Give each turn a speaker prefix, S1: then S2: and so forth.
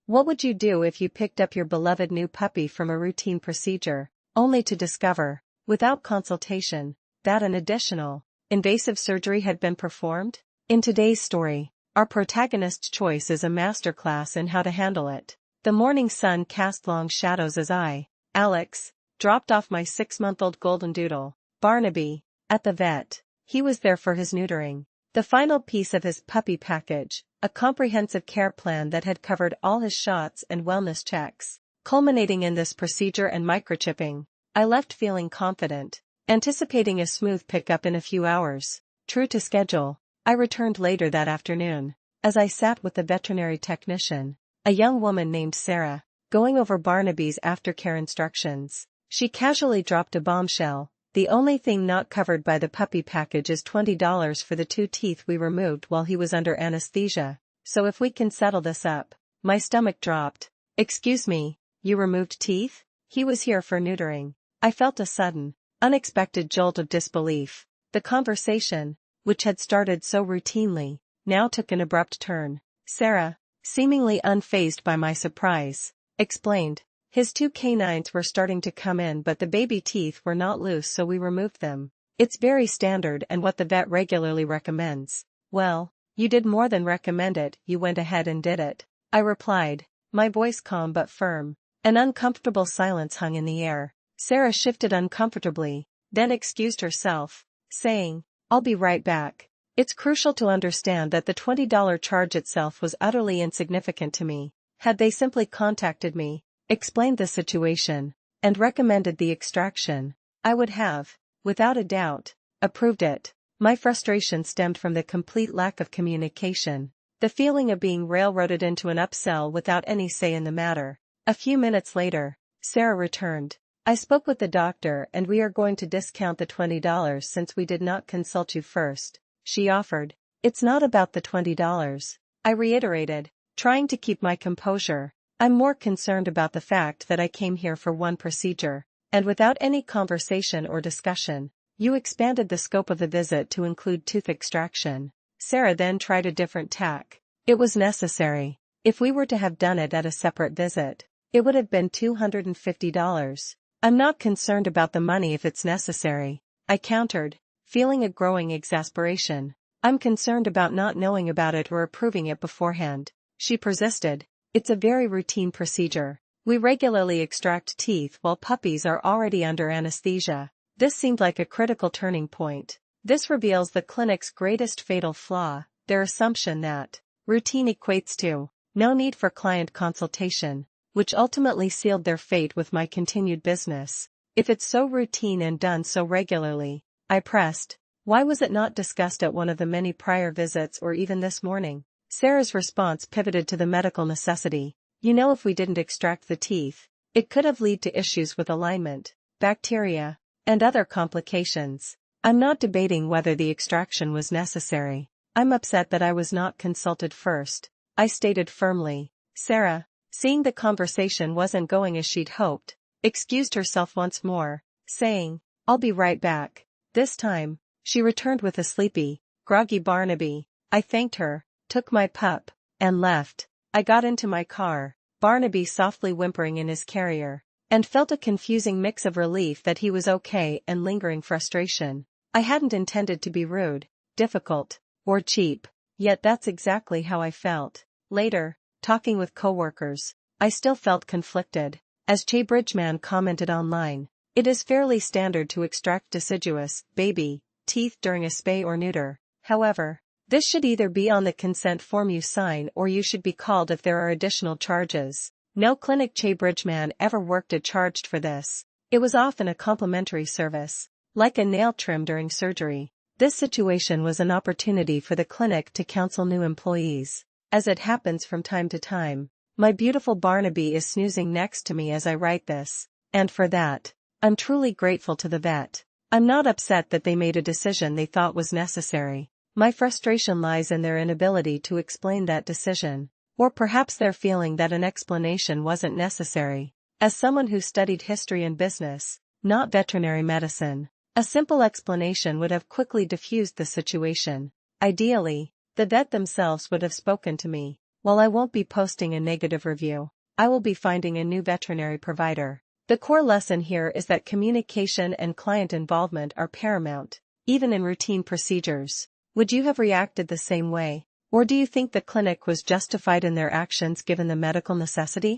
S1: What would you do if you picked up your beloved new puppy from a routine procedure, only to discover, without consultation, that an additional, invasive surgery had been performed? In today's story, our protagonist's choice is a masterclass in how to handle it. The morning sun cast long shadows as I, Alex, dropped off my 6-month-old golden doodle, Barnaby, at the vet. He was there for his neutering. The final piece of his puppy package, a comprehensive care plan that had covered all his shots and wellness checks, culminating in this procedure and microchipping. I left feeling confident, anticipating a smooth pickup in a few hours. True to schedule, I returned later that afternoon. As I sat with the veterinary technician, a young woman named Sarah, going over Barnaby's aftercare instructions, she casually dropped a bombshell. The only thing not covered by the puppy package is $20 for the 2 teeth we removed while he was under anesthesia, so if we can settle this up. My stomach dropped. Excuse me, you removed teeth? He was here for neutering. I felt a sudden, unexpected jolt of disbelief. The conversation, which had started so routinely, now took an abrupt turn. Sarah, seemingly unfazed by my surprise, explained. His 2 canines were starting to come in, but the baby teeth were not loose, so we removed them. It's very standard and what the vet regularly recommends. Well, you did more than recommend it, you went ahead and did it, I replied, my voice calm but firm. An uncomfortable silence hung in the air. Sarah shifted uncomfortably, then excused herself, saying, I'll be right back. It's crucial to understand that the $20 charge itself was utterly insignificant to me. Had they simply contacted me, explained the situation, and recommended the extraction, I would have, without a doubt, approved it. My frustration stemmed from the complete lack of communication, the feeling of being railroaded into an upsell without any say in the matter. A few minutes later, Sarah returned. I spoke with the doctor and we are going to discount the $20 since we did not consult you first, she offered. It's not about the $20, I reiterated, trying to keep my composure. I'm more concerned about the fact that I came here for one procedure, and without any conversation or discussion, you expanded the scope of the visit to include tooth extraction. Sarah then tried a different tack. It was necessary. If we were to have done it at a separate visit, it would have been $250. I'm not concerned about the money if it's necessary, I countered, feeling a growing exasperation. I'm concerned about not knowing about it or approving it beforehand, she persisted. It's a very routine procedure. We regularly extract teeth while puppies are already under anesthesia. This seemed like a critical turning point. This reveals the clinic's greatest fatal flaw, their assumption that routine equates to no need for client consultation, which ultimately sealed their fate with my continued business. If it's so routine and done so regularly, I pressed, why was it not discussed at one of the many prior visits or even this morning? Sarah's response pivoted to the medical necessity. You know, if we didn't extract the teeth, it could have led to issues with alignment, bacteria, and other complications. I'm not debating whether the extraction was necessary. I'm upset that I was not consulted first, I stated firmly. Sarah, seeing the conversation wasn't going as she'd hoped, excused herself once more, saying, I'll be right back. This time, she returned with a sleepy, groggy Barnaby. I thanked her, took my pup, and left. I got into my car, Barnaby softly whimpering in his carrier, and felt a confusing mix of relief that he was okay and lingering frustration. I hadn't intended to be rude, difficult, or cheap, yet that's exactly how I felt. Later, talking with coworkers, I still felt conflicted. As Jay Bridgman commented online, it is fairly standard to extract deciduous, baby, teeth during a spay or neuter. However, this should either be on the consent form you sign or you should be called if there are additional charges. No clinic Jay Bridgman ever worked or charged for this. It was often a complimentary service, like a nail trim during surgery. This situation was an opportunity for the clinic to counsel new employees. As it happens from time to time, my beautiful Barnaby is snoozing next to me as I write this, and for that, I'm truly grateful to the vet. I'm not upset that they made a decision they thought was necessary. My frustration lies in their inability to explain that decision, or perhaps their feeling that an explanation wasn't necessary. As someone who studied history and business, not veterinary medicine, a simple explanation would have quickly diffused the situation. Ideally, the vet themselves would have spoken to me. While I won't be posting a negative review, I will be finding a new veterinary provider. The core lesson here is that communication and client involvement are paramount, even in routine procedures. Would you have reacted the same way? Or do you think the clinic was justified in their actions given the medical necessity?